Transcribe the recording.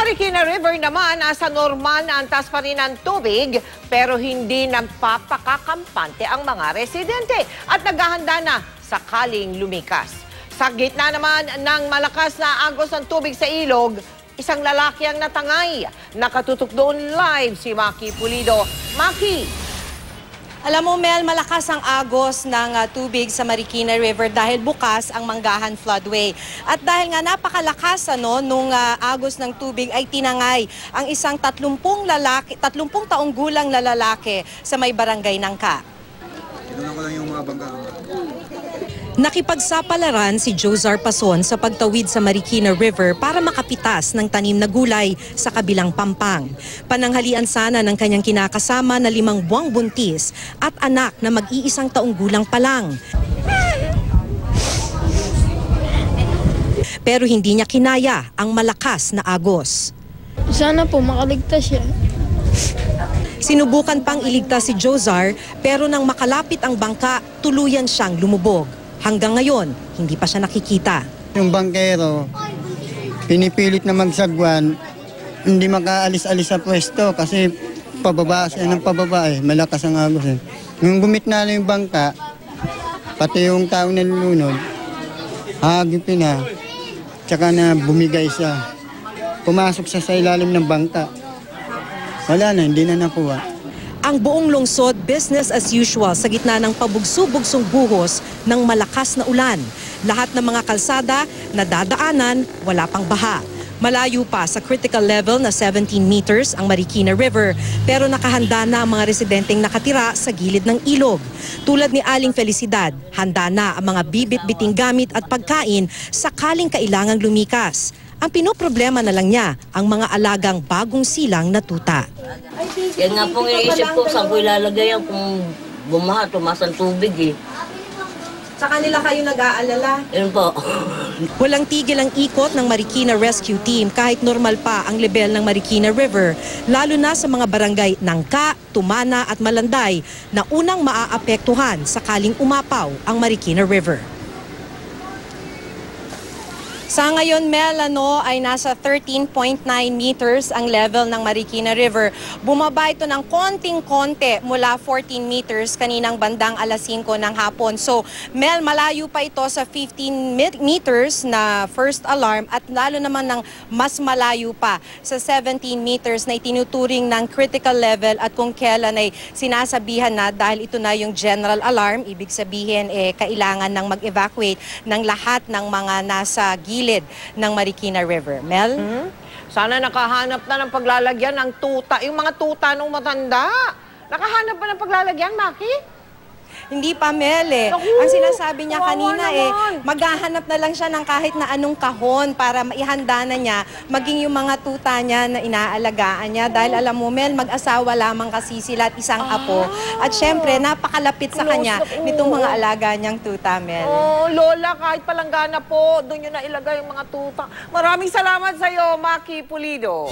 Marikina River naman, nasa normal na antas pa rin ang tubig, pero hindi nagpapakakampante ang mga residente at naghahanda na sakaling lumikas. Sa gitna naman ng malakas na agos ng tubig sa ilog, isang lalaki ang natangay. Nakatutok doon live si Maki Pulido. Maki! Alam mo, Mel, malakas ang agos ng tubig sa Marikina River dahil bukas ang Manggahan Floodway. At dahil nga napakalakas nung agos ng tubig ay tinangay ang isang 30 taong gulang na lalaki sa may barangay Nangka. Tinanong ko lang yung mga bangka. Nakipagsapalaran si Jozar Pason sa pagtawid sa Marikina River para makapitas ng tanim na gulay sa kabilang pampang. Pananghalian sana ng kanyang kinakasama na 5 buwang buntis at anak na mag-iisang taong gulang pa lang. Pero hindi niya kinaya ang malakas na agos. Sana po makaligtas siya. Sinubukan pang iligtas si Jozar pero nang makalapit ang bangka, tuluyan siyang lumubog. Hanggang ngayon, hindi pa siya nakikita. Yung bangkero, pinipilit na magsagwan, hindi makaalis-alis sa pwesto kasi pababa siya ng pababa malakas ang agos Nung gumitna na yung bangka, pati yung tao na nilunod, hagipin na, tsaka na bumigay siya. Pumasok siya sa ilalim ng bangka. Wala na, hindi na nakuha. Ang buong lungsod, business as usual sa gitna ng pabugso-bugsong buhos ng malakas na ulan. Lahat ng mga kalsada na dadaanan, wala pang baha. Malayo pa sa critical level na 17 meters ang Marikina River, pero nakahanda na ang mga residenteng nakatira sa gilid ng ilog. Tulad ni Aling Felicidad, handa na ang mga bibit-biting gamit at pagkain sakaling kailangang lumikas. Ang pinoproblema na lang niya ang mga alagang bagong silang na tuta. Yan nga pong iniisip ko, saan ko ilalagay yan kung bumaha, tumaas ang tubig Sa kanila kayo nag-aalala? Yun po. Walang tigil ang ikot ng Marikina Rescue Team kahit normal pa ang level ng Marikina River, lalo na sa mga barangay Nangka, Tumana at Malanday na unang maaapektuhan sakaling umapaw ang Marikina River. Sa ngayon, Mel, ay nasa 13.9 meters ang level ng Marikina River. Bumaba ito ng konting-konti mula 14 meters kaninang bandang alas 5 ng hapon. So, Mel, malayo pa ito sa 15 meters na first alarm at lalo naman ng mas malayo pa sa 17 meters na itinuturing ng critical level at kung kailan ay sinasabihan na dahil ito na yung general alarm, ibig sabihin kailangan ng mag-evacuate ng lahat ng mga nasa gilid ng Marikina River. Mel? Sana nakahanap na ng paglalagyan ng tuta. Yung mga tuta nung matanda. Nakahanap ba ng paglalagyan, Maki? Hindi pa, Mel Ang sinasabi niya kanina maghahanap na lang siya ng kahit na anong kahon para maihanda na niya maging yung mga tuta niya na inaalagaan niya. Dahil alam mo, Mel, mag-asawa lamang kasi sila at isang apo. At syempre, napakalapit sa kanya nitong mga alaga niyang tuta, Mel. Lola, kahit palanggana po, doon nyo na ilagay yung mga tuta. Maraming salamat sa iyo, Maki Pulido.